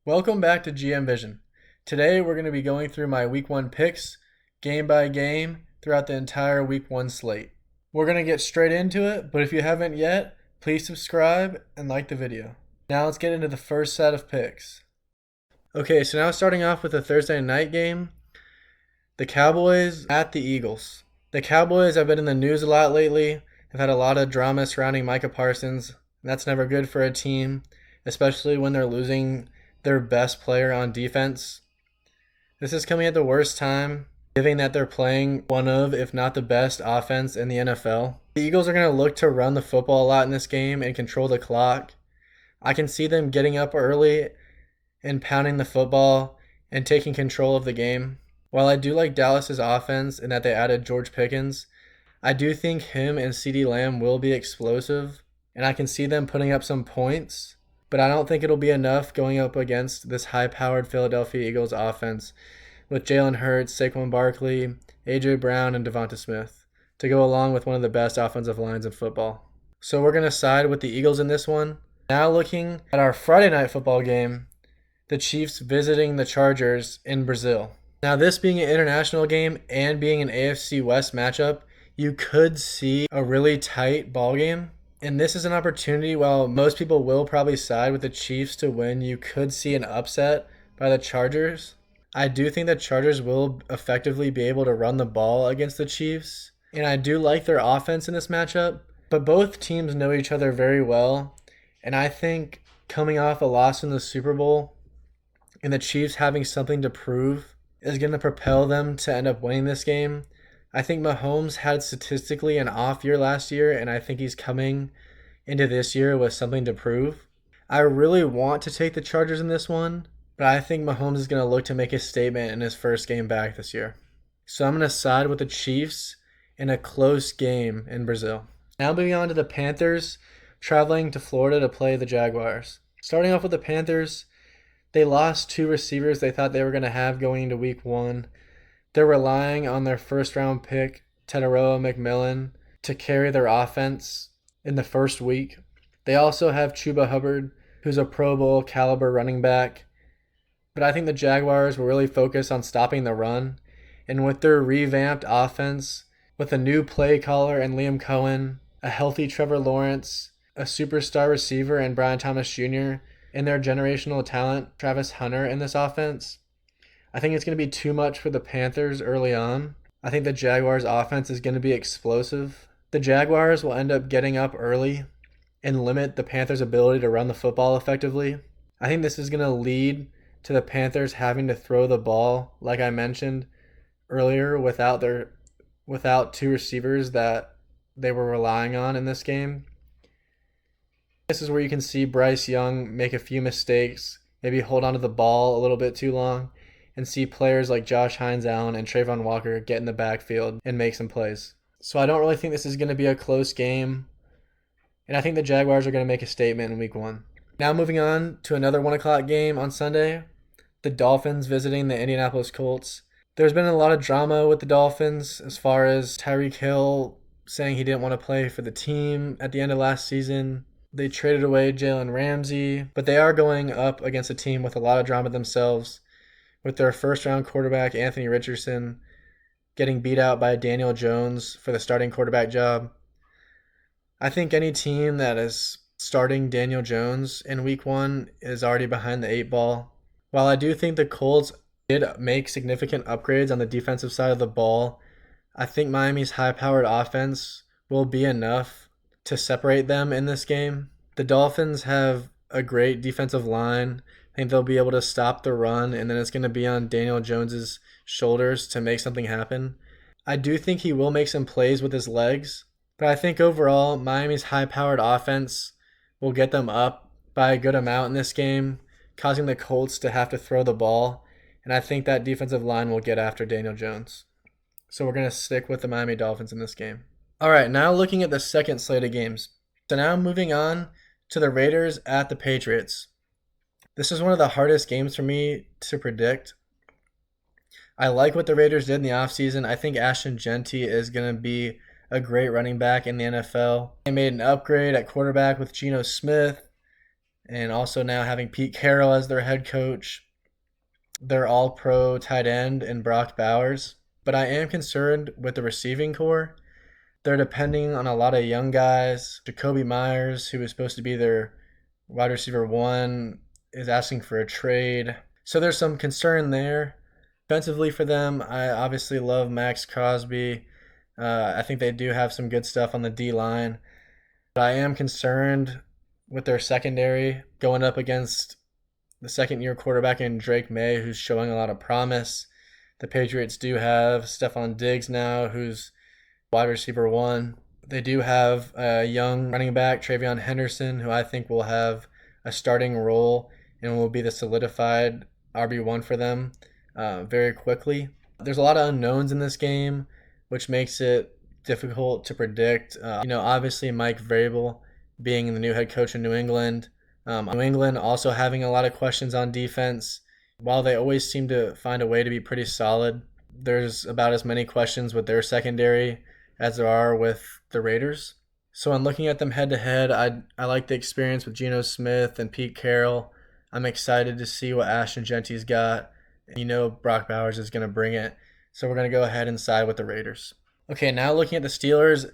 Welcome back to GM Vision. Today we're going to be going through my week 1 picks, game by game, throughout the entire week 1 slate. We're going to get straight into it, but if you haven't yet, please subscribe and like the video. Now let's get into the first set of picks. Okay, so now starting off with the Thursday night game, the Cowboys at the Eagles. The Cowboys have been in the news a lot lately. They've had a lot of drama surrounding Micah Parsons, and that's never good for a team, especially when they're losing their best player on defense. This is coming at the worst time, given that they're playing one of, if not the best offense in the NFL. The Eagles are going to look to run the football a lot in this game and control the clock. I can see them getting up early and pounding the football and taking control of the game. While I do like Dallas's offense and that they added George Pickens, I do think him and CeeDee Lamb will be explosive, and I can see them putting up some points. But I don't think it'll be enough going up against this high-powered Philadelphia Eagles offense with Jalen Hurts, Saquon Barkley, A.J. Brown, and Devonta Smith to go along with one of the best offensive lines in football. So we're going to side with the Eagles in this one. Now looking at our Friday night football game, the Chiefs visiting the Chargers in Brazil. Now this being an international game and being an AFC West matchup, you could see a really tight ball game. And this is an opportunity, while most people will probably side with the Chiefs to win, you could see an upset by the Chargers. I do think the Chargers will effectively be able to run the ball against the Chiefs. And I do like their offense in this matchup. But both teams know each other very well. And I think coming off a loss in the Super Bowl and the Chiefs having something to prove is going to propel them to end up winning this game. I think Mahomes had statistically an off year last year, and I think he's coming into this year with something to prove. I really want to take the Chargers in this one, but I think Mahomes is going to look to make a statement in his first game back this year. So I'm going to side with the Chiefs in a close game in Brazil. Now moving on to the Panthers, traveling to Florida to play the Jaguars. Starting off with the Panthers, they lost 2 receivers they thought they were going to have going into week 1. They're relying on their first-round pick, Teteroa McMillan, to carry their offense in the first week. They also have Chuba Hubbard, who's a Pro Bowl caliber running back. But I think the Jaguars will really focus on stopping the run. And with their revamped offense, with a new play caller and Liam Cohen, a healthy Trevor Lawrence, a superstar receiver and Brian Thomas Jr., and their generational talent, Travis Hunter, in this offense, I think it's going to be too much for the Panthers early on. I think the Jaguars' offense is going to be explosive. The Jaguars will end up getting up early and limit the Panthers' ability to run the football effectively. I think this is going to lead to the Panthers having to throw the ball, like I mentioned earlier, without 2 receivers that they were relying on in this game. This is where you can see Bryce Young make a few mistakes, maybe hold on to the ball a little bit too long, and see players like Josh Hines-Allen and Trayvon Walker get in the backfield and make some plays. So I don't really think this is going to be a close game, and I think the Jaguars are going to make a statement in week 1. Now moving on to another 1 o'clock game on Sunday, the Dolphins visiting the Indianapolis Colts. There's been a lot of drama with the Dolphins as far as Tyreek Hill saying he didn't want to play for the team at the end of last season. They traded away Jalen Ramsey, but they are going up against a team with a lot of drama themselves, with their first-round quarterback, Anthony Richardson, getting beat out by Daniel Jones for the starting quarterback job. I think any team that is starting Daniel Jones in week 1 is already behind the 8 ball. While I do think the Colts did make significant upgrades on the defensive side of the ball, I think Miami's high-powered offense will be enough to separate them in this game. The Dolphins have a great defensive line. I think they'll be able to stop the run, and then it's going to be on Daniel Jones's shoulders to make something happen. I do think he will make some plays with his legs, but I think overall Miami's high-powered offense will get them up by a good amount in this game, causing the Colts to have to throw the ball, and I think that defensive line will get after Daniel Jones. So we're going to stick with the Miami Dolphins in this game. All right, now looking at the second slate of games. So now moving on to the Raiders at the Patriots. This is one of the hardest games for me to predict. I like what the Raiders did in the offseason. I think Ashton Jeanty is going to be a great running back in the NFL. They made an upgrade at quarterback with Geno Smith. and also now having Pete Carroll as their head coach. They're all pro tight end and Brock Bowers. But I am concerned with the receiving core. They're depending on a lot of young guys. Jacoby Myers, who was supposed to be their wide receiver one, is asking for a trade. So there's some concern there. Defensively for them, I obviously love Max Crosby. I think they do have some good stuff on the D line. But I am concerned with their secondary going up against the second-year quarterback in Drake May, who's showing a lot of promise. The Patriots do have Stephon Diggs now, who's wide receiver one. They do have a young running back, Travion Henderson, who I think will have a starting role and will be the solidified RB1 for them very quickly. There's a lot of unknowns in this game, which makes it difficult to predict. Obviously Mike Vrabel being the new head coach in New England. New England also having a lot of questions on defense. While they always seem to find a way to be pretty solid, there's about as many questions with their secondary as there are with the Raiders. So in looking at them head to head, I like the experience with Geno Smith and Pete Carroll. I'm excited to see what Ashton Genty's got. Brock Bowers is going to bring it. So we're going to go ahead and side with the Raiders. Okay, now looking at the Steelers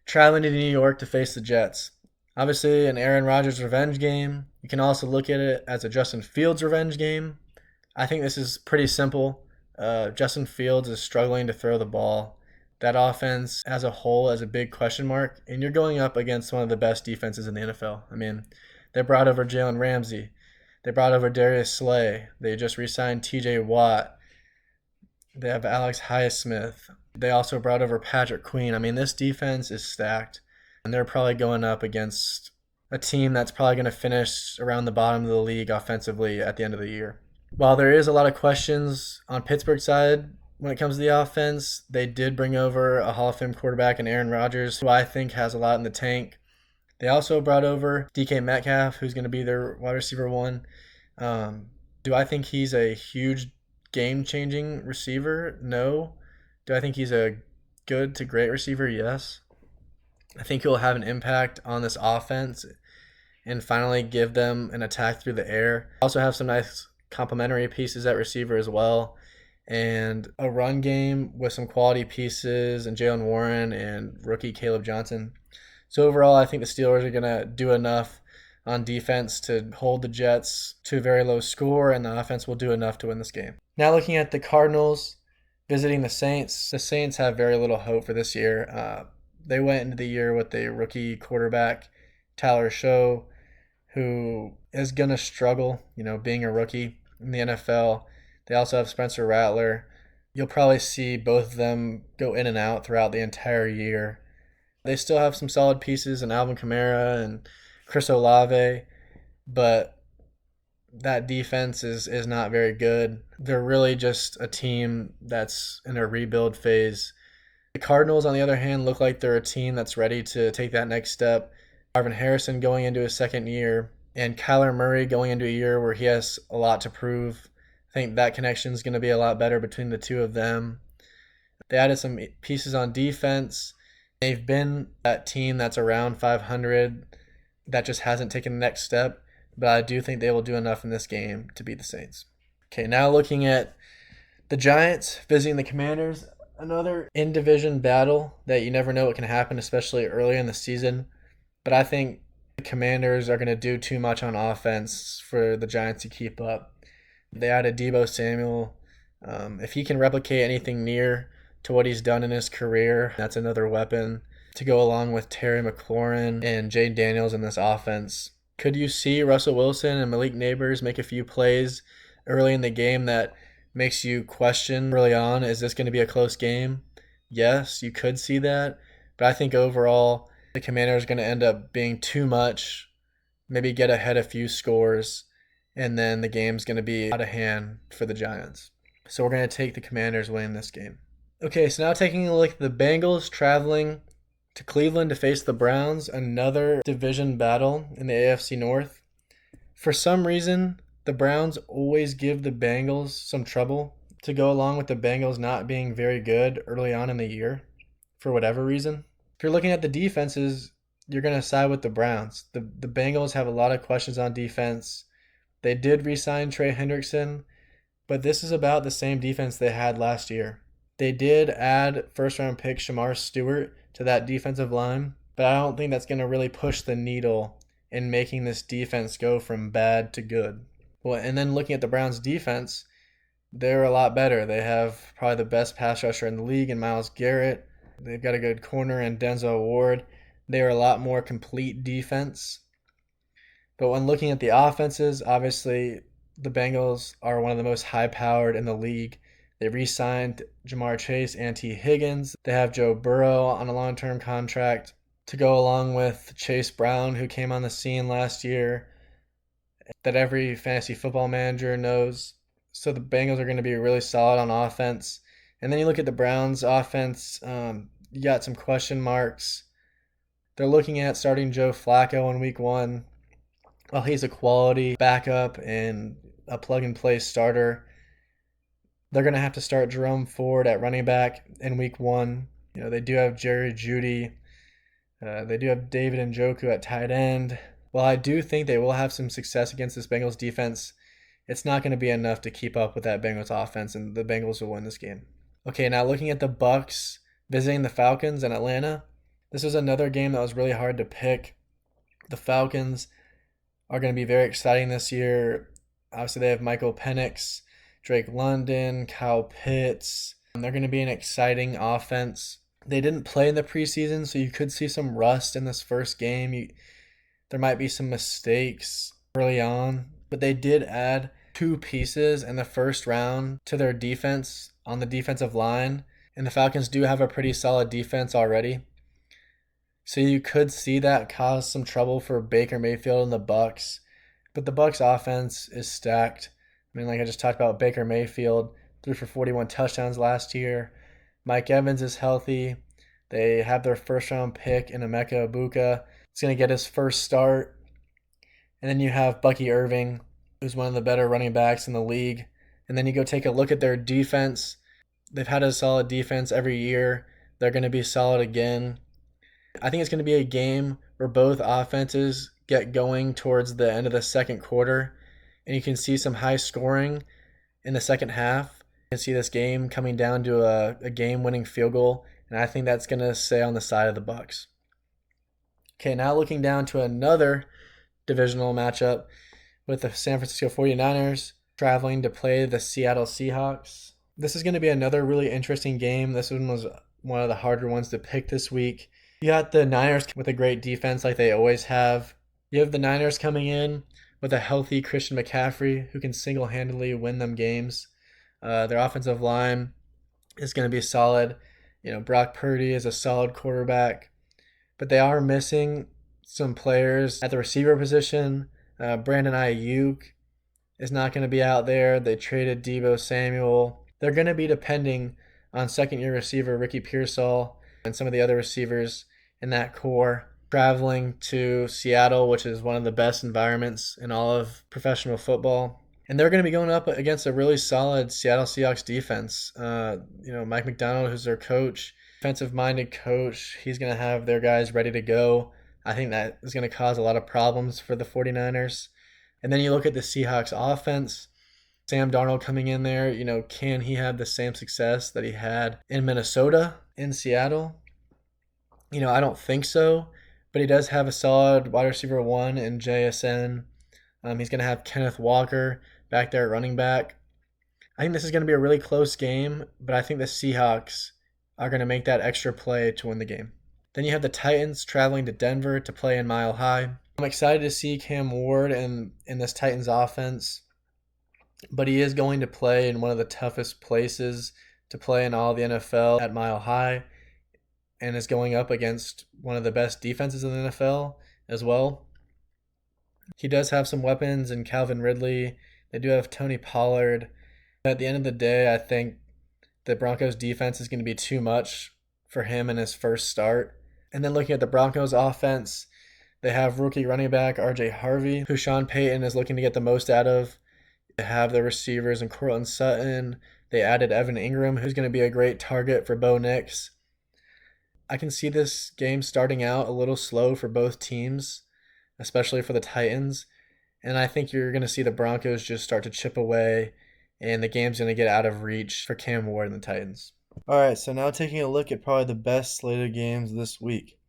traveling to New York to face the Jets. Obviously, an Aaron Rodgers revenge game. You can also look at it as a Justin Fields revenge game. I think this is pretty simple. Justin Fields is struggling to throw the ball. That offense as a whole is a big question mark, and you're going up against one of the best defenses in the NFL. I mean, they brought over Jalen Ramsey. They brought over Darius Slay. They just re-signed TJ Watt. They have Alex Highsmith. They also brought over Patrick Queen. I mean, this defense is stacked, and they're probably going up against a team that's probably going to finish around the bottom of the league offensively at the end of the year. While there is a lot of questions on Pittsburgh's side when it comes to the offense, they did bring over a Hall of Fame quarterback in Aaron Rodgers, who I think has a lot in the tank. They also brought over DK Metcalf, who's going to be their wide receiver one. Do I think he's a huge game-changing receiver? No. Do I think he's a good to great receiver? Yes. I think he'll have an impact on this offense and finally give them an attack through the air. Also have some nice complementary pieces at receiver as well, and a run game with some quality pieces and Jaylen Warren and rookie Caleb Johnson. So overall, I think the Steelers are going to do enough on defense to hold the Jets to a very low score, and the offense will do enough to win this game. Now looking at the Cardinals visiting the Saints. The Saints have very little hope for this year. They went into the year with a rookie quarterback, Tyler Show, who is going to struggle, being a rookie in the NFL. They also have Spencer Rattler. You'll probably see both of them go in and out throughout the entire year. They still have some solid pieces in Alvin Kamara and Chris Olave, but that defense is not very good. They're really just a team that's in a rebuild phase. The Cardinals, on the other hand, look like they're a team that's ready to take that next step. Marvin Harrison going into his second year, and Kyler Murray going into a year where he has a lot to prove. I think that connection is going to be a lot better between the two of them. They added some pieces on defense. They've been that team that's around 500 that just hasn't taken the next step, but I do think they will do enough in this game to beat the Saints. Okay, now looking at the Giants visiting the Commanders, another in-division battle that you never know what can happen, especially early in the season. But I think the Commanders are going to do too much on offense for the Giants to keep up. They added Deebo Samuel. If he can replicate anything near to what he's done in his career, that's another weapon to go along with Terry McLaurin and Jay Daniels in this offense. Could you see Russell Wilson and Malik Neighbors make a few plays early in the game that makes you question early on, is this going to be a close game? Yes, you could see that. But I think overall, the Commanders are going to end up being too much, maybe get ahead a few scores, and then the game's going to be out of hand for the Giants. So we're going to take the Commanders winning this game. Okay, so now taking a look at the Bengals traveling to Cleveland to face the Browns, another division battle in the AFC North. For some reason, the Browns always give the Bengals some trouble to go along with the Bengals not being very good early on in the year for whatever reason. If you're looking at the defenses, you're going to side with the Browns. The Bengals have a lot of questions on defense. They did re-sign Trey Hendrickson, but this is about the same defense they had last year. They did add first-round pick Shamar Stewart to that defensive line, but I don't think that's going to really push the needle in making this defense go from bad to good. Well, and then looking at the Browns' defense, they're a lot better. They have probably the best pass rusher in the league in Myles Garrett. They've got a good corner in Denzel Ward. They are a lot more complete defense. But when looking at the offenses, obviously the Bengals are one of the most high-powered in the league. They re-signed Jamar Chase and T. Higgins. They have Joe Burrow on a long-term contract to go along with Chase Brown, who came on the scene last year, that every fantasy football manager knows. So the Bengals are going to be really solid on offense. And then you look at the Browns' offense, you got some question marks. They're looking at starting Joe Flacco in week 1. Well, he's a quality backup and a plug-and-play starter. They're going to have to start Jerome Ford at running back in week 1. They do have Jerry Jeudy. They do have David Njoku at tight end. While I do think they will have some success against this Bengals defense, it's not going to be enough to keep up with that Bengals offense, and the Bengals will win this game. Okay, now looking at the Bucs visiting the Falcons in Atlanta, this was another game that was really hard to pick. The Falcons are going to be very exciting this year. Obviously, they have Michael Penix, Drake London, Kyle Pitts. They're going to be an exciting offense. They didn't play in the preseason, so you could see some rust in this first game. There might be some mistakes early on, but they did add 2 pieces in the first round to their defense on the defensive line, and the Falcons do have a pretty solid defense already. So you could see that cause some trouble for Baker Mayfield and the Bucs, but the Bucs offense is stacked. Like I just talked about, Baker Mayfield threw for 41 touchdowns last year. Mike Evans is healthy. They have their first-round pick in Emeka Egbuka. He's going to get his first start. And then you have Bucky Irving, who's one of the better running backs in the league. And then you go take a look at their defense. They've had a solid defense every year. They're going to be solid again. I think it's going to be a game where both offenses get going towards the end of the second quarter, and you can see some high scoring in the second half. You can see this game coming down to a game-winning field goal, and I think that's going to stay on the side of the Bucs. Okay, now looking down to another divisional matchup with the San Francisco 49ers traveling to play the Seattle Seahawks. This is going to be another really interesting game. This one was one of the harder ones to pick this week. You got the Niners with a great defense like they always have. You have the Niners coming in with a healthy Christian McCaffrey who can single-handedly win them games. Their offensive line is going to be solid. Brock Purdy is a solid quarterback, but they are missing some players at the receiver position. Brandon Ayuk is not going to be out there. They traded Deebo Samuel. They're going to be depending on second-year receiver Ricky Pearsall and some of the other receivers in that core, traveling to Seattle, which is one of the best environments in all of professional football. And they're going to be going up against a really solid Seattle Seahawks defense. Mike McDonald, who's their coach, defensive-minded coach, he's going to have their guys ready to go. I think that is going to cause a lot of problems for the 49ers. And then you look at the Seahawks offense. Sam Darnold coming in there, can he have the same success that he had in Minnesota, in Seattle? I don't think so, but he does have a solid wide receiver 1 in JSN. He's going to have Kenneth Walker back there at running back. I think this is going to be a really close game, but I think the Seahawks are going to make that extra play to win the game. Then you have the Titans traveling to Denver to play in Mile High. I'm excited to see Cam Ward in this Titans offense, but he is going to play in one of the toughest places to play in all of the NFL at Mile High, and is going up against one of the best defenses in the NFL as well. He does have some weapons in Calvin Ridley. They do have Tony Pollard. At the end of the day, I think the Broncos defense is going to be too much for him in his first start. And then looking at the Broncos offense, they have rookie running back RJ Harvey, who Sean Payton is looking to get the most out of. They have the receivers in Courtland Sutton. They added Evan Ingram, who's going to be a great target for Bo Nix. I can see this game starting out a little slow for both teams, especially for the Titans. And I think you're going to see the Broncos just start to chip away, and the game's going to get out of reach for Cam Ward and the Titans. All right, so now taking a look at probably the best slated games this week.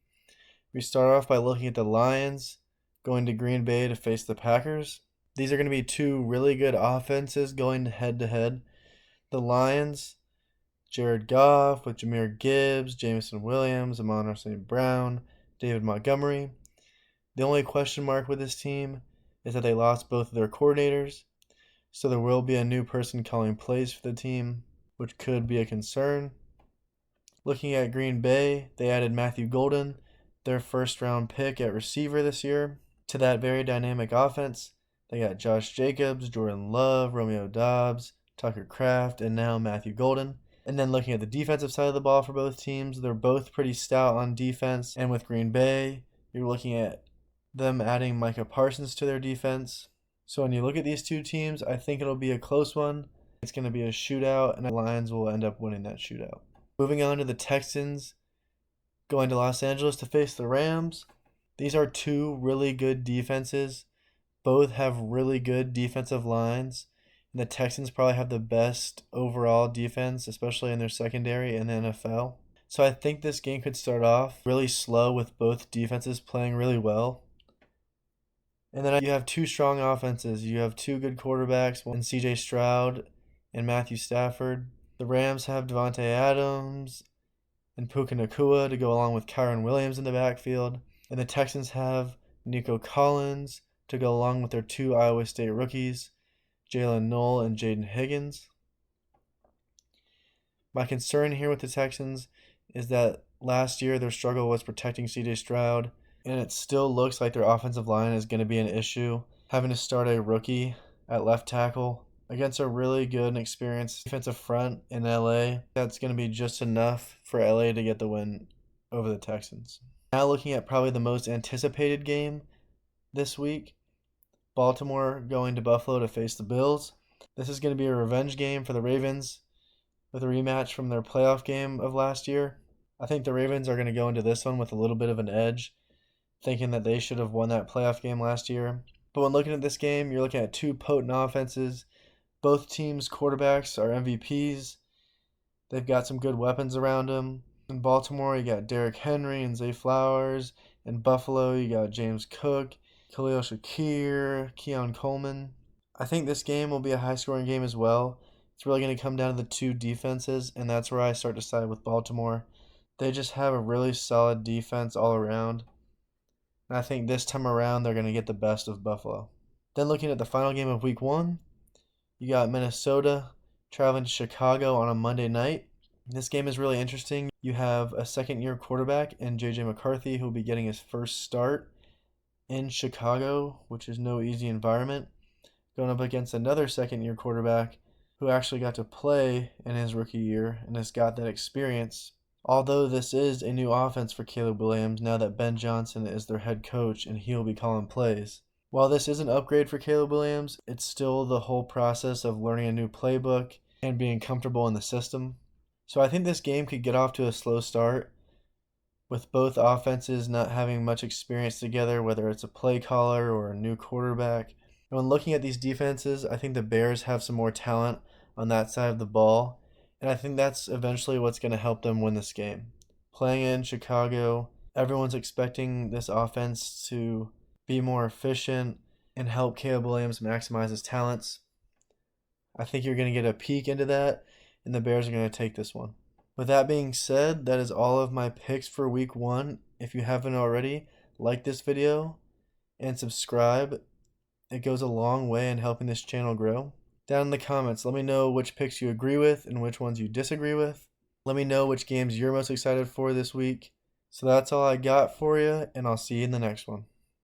We start off by looking at the Lions going to Green Bay to face the Packers. These are going to be two really good offenses going head to head. The Lions, Jared Goff with Jahmyr Gibbs, Jameson Williams, Amon-Ra St. Brown, David Montgomery. The only question mark with this team is that they lost both of their coordinators, so there will be a new person calling plays for the team, which could be a concern. Looking at Green Bay, they added Matthew Golden, their first-round pick at receiver this year, to that very dynamic offense. They got Josh Jacobs, Jordan Love, Romeo Doubs, Tucker Kraft, and now Matthew Golden. And then looking at the defensive side of the ball for both teams, they're both pretty stout on defense. And with Green Bay, you're looking at them adding Micah Parsons to their defense. So when you look at these two teams, I think it'll be a close one. It's going to be a shootout, and the Lions will end up winning that shootout. Moving on to the Texans, going to Los Angeles to face the Rams. These are two really good defenses. Both have really good defensive lines. And the Texans probably have the best overall defense, especially in their secondary in the NFL. So I think this game could start off really slow with both defenses playing really well. And then you have two strong offenses. You have two good quarterbacks, one CJ Stroud and Matthew Stafford. The Rams have Devontae Adams and Puka Nacua to go along with Kyren Williams in the backfield. And the Texans have Nico Collins to go along with their two Iowa State rookies, Jalen Knoll and Jaden Higgins. My concern here with the Texans is that last year their struggle was protecting CJ Stroud, and it still looks like their offensive line is going to be an issue, having to start a rookie at left tackle against a really good and experienced defensive front in LA. That's going to be just enough for LA to get the win over the Texans. Now looking at probably the most anticipated game this week, Baltimore going to Buffalo to face the Bills. This is going to be a revenge game for the Ravens with a rematch from their playoff game of last year. I think the Ravens are going to go into this one with a little bit of an edge, thinking that they should have won that playoff game last year. But when looking at this game, you're looking at two potent offenses. Both teams' quarterbacks are MVPs. They've got some good weapons around them. In Baltimore, you got Derrick Henry and Zay Flowers. In Buffalo, you got James Cook, Khalil Shakir, Keon Coleman. I think this game will be a high-scoring game as well. It's really going to come down to the two defenses, and that's where I start to side with Baltimore. They just have a really solid defense all around. And I think this time around they're going to get the best of Buffalo. Then looking at the final game of Week 1, you got Minnesota traveling to Chicago on a Monday night. This game is really interesting. You have a second-year quarterback in J.J. McCarthy who will be getting his first start in Chicago, which is no easy environment, going up against another second-year quarterback who actually got to play in his rookie year and has got that experience. Although this is a new offense for Caleb Williams now that Ben Johnson is their head coach and he'll be calling plays. While this is an upgrade for Caleb Williams, it's still the whole process of learning a new playbook and being comfortable in the system. So I think this game could get off to a slow start, with both offenses not having much experience together, whether it's a play caller or a new quarterback. And when looking at these defenses, I think the Bears have some more talent on that side of the ball, and I think that's eventually what's going to help them win this game. Playing in Chicago, everyone's expecting this offense to be more efficient and help Caleb Williams maximize his talents. I think you're going to get a peek into that, and the Bears are going to take this one. With that being said, that is all of my picks for Week 1. If you haven't already, like this video and subscribe. It goes a long way in helping this channel grow. Down in the comments, let me know which picks you agree with and which ones you disagree with. Let me know which games you're most excited for this week. So that's all I got for you, and I'll see you in the next one.